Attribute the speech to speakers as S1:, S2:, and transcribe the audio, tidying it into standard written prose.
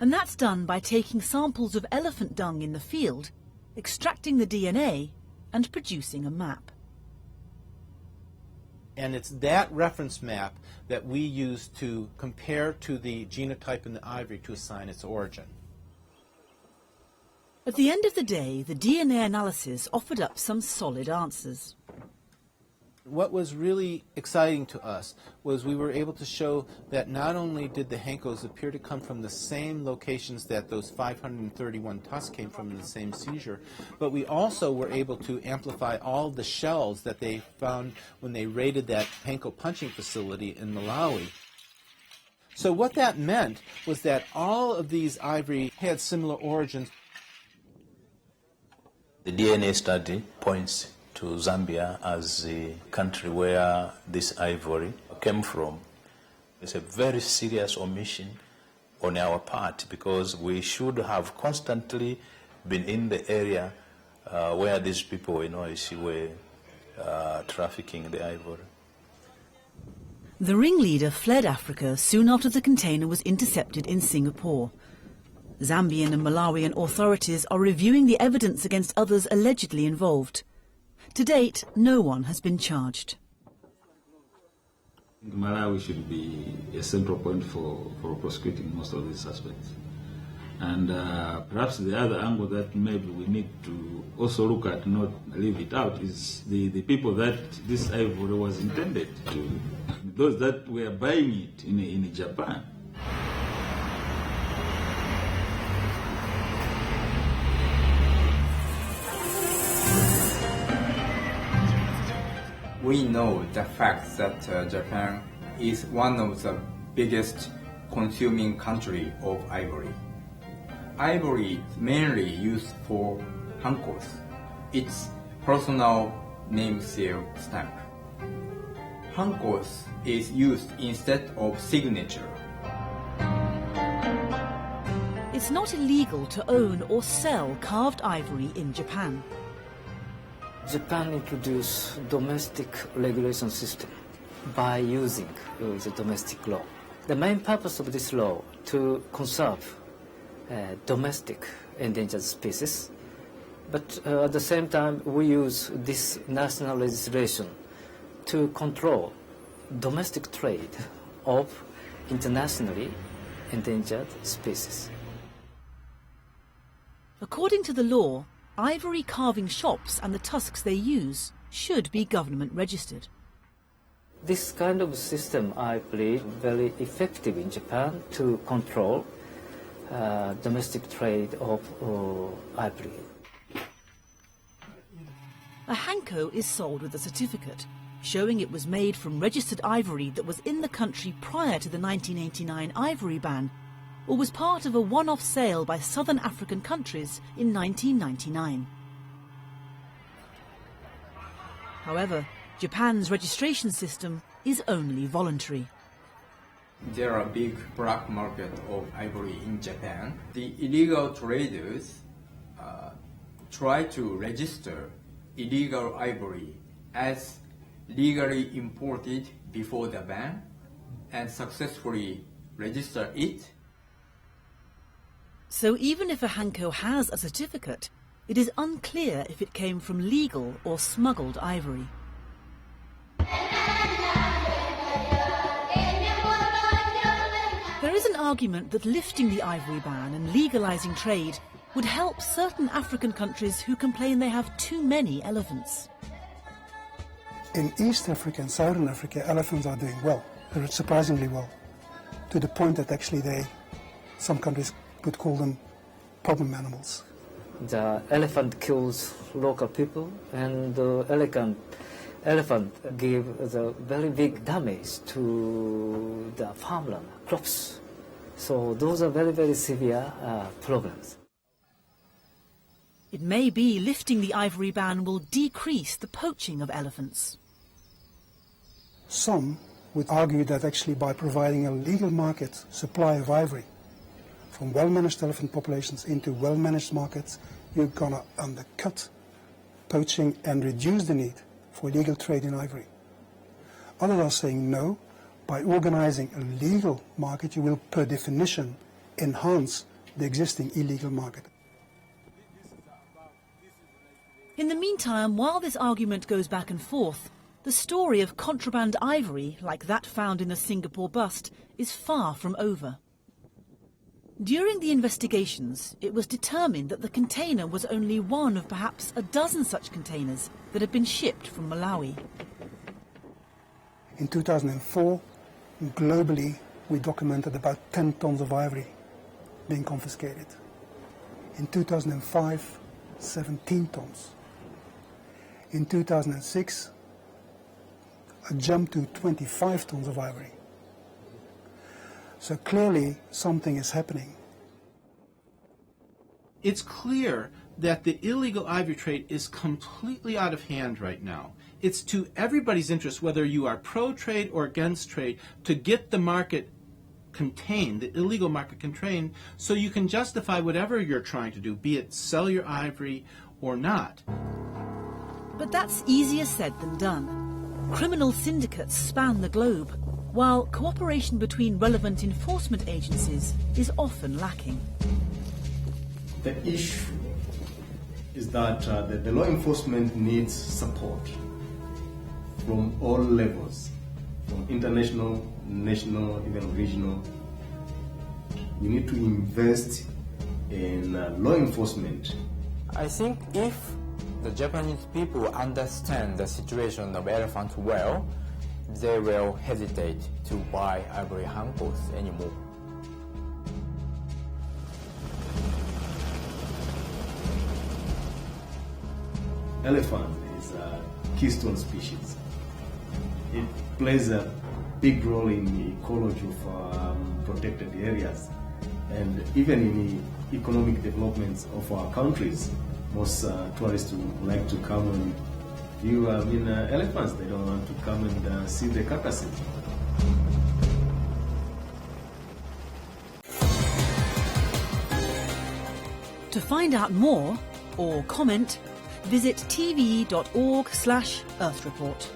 S1: And that's done by taking samples of elephant dung in the field, extracting the DNA, and producing a map.
S2: And it's that reference map that we use to compare to the genotype in the ivory to assign its origin.
S1: At the end of the day, the DNA analysis offered up some solid answers.
S2: What was really exciting to us was we were able to show that not only did the Hankos appear to come from the same locations that those 531 tusks came from in the same seizure, but we also were able to amplify all the shells that they found when they raided that Hanko punching facility in Malawi. So what that meant was that all of these ivory had similar origins.
S3: The DNA study points to Zambia as the country where this ivory came from. It's a very serious omission on our part because we should have constantly been in the area where these people were trafficking the ivory.
S1: The ringleader fled Africa soon after the container was intercepted in Singapore. Zambian and Malawian authorities are reviewing the evidence against others allegedly involved. To date, no one has been charged.
S4: Malawi should be a central point for prosecuting most of these suspects. And perhaps the other angle that maybe we need to also look at, not leave it out, is the people that this ivory was intended to, those that were buying it in Japan.
S5: We know the fact that Japan is one of the biggest consuming country of ivory. Ivory is mainly used for hankos, its personal name seal stamp. Hankos is used instead of signature.
S1: It's not illegal to own or sell carved ivory in Japan.
S6: Japan introduced domestic regulation system by using the domestic law. The main purpose of this law to conserve domestic endangered species, but at the same time we use this national legislation to control domestic trade of internationally endangered species.
S1: According to the law, ivory carving shops and the tusks they use should be government registered.
S6: This kind of system, I believe, very effective in Japan to control domestic trade of ivory.
S1: A hanko is sold with a certificate showing it was made from registered ivory that was in the country prior to the 1989 ivory ban, or was part of a one-off sale by southern African countries in 1999. However, Japan's registration system is only voluntary.
S5: There are big black market of ivory in Japan. The illegal traders try to register illegal ivory as legally imported before the ban and successfully register it.
S1: So even if a hanko has a certificate, it is unclear if it came from legal or smuggled ivory. There is an argument that lifting the ivory ban and legalizing trade would help certain African countries who complain they have too many elephants.
S7: In East Africa and Southern Africa, elephants are doing well. They're surprisingly well, to the point that actually some countries would call them problem animals.
S6: The elephant kills local people, and the elephant gives a very big damage to the farmland, crops. So those are very, very severe problems.
S1: It may be lifting the ivory ban will decrease the poaching of elephants.
S7: Some would argue that actually by providing a legal market supply of ivory from well-managed elephant populations into well-managed markets, you're going to undercut poaching and reduce the need for illegal trade in ivory. Others are saying no, by organizing a legal market you will per definition enhance the existing illegal market.
S1: In the meantime, while this argument goes back and forth, the story of contraband ivory, like that found in the Singapore bust, is far from over. During the investigations, it was determined that the container was only one of perhaps a dozen such containers that had been shipped from Malawi.
S7: In 2004, globally, we documented about 10 tons of ivory being confiscated. In 2005, 17 tons. In 2006, a jump to 25 tons of ivory. So clearly something is happening.
S2: It's clear that the illegal ivory trade is completely out of hand right now. It's to everybody's interest, whether you are pro-trade or against trade, to get the market contained, the illegal market contained, so you can justify whatever you're trying to do, be it sell your ivory or not.
S1: But that's easier said than done. Criminal syndicates span the globe, while cooperation between relevant enforcement agencies is often lacking.
S8: The issue is that the law enforcement needs support from all levels, from international, national, even regional. We need to invest in law enforcement.
S5: I think if the Japanese people understand the situation of elephant well, they will hesitate to buy ivory handcuffs anymore.
S8: Elephant is a keystone species. It plays a big role in the ecology of protected areas, and even in the economic developments of our countries. Most tourists would like to come and view elephants. They don't want to come and see the carcasses.
S1: To find out more or comment, visit tv.org/earthreport.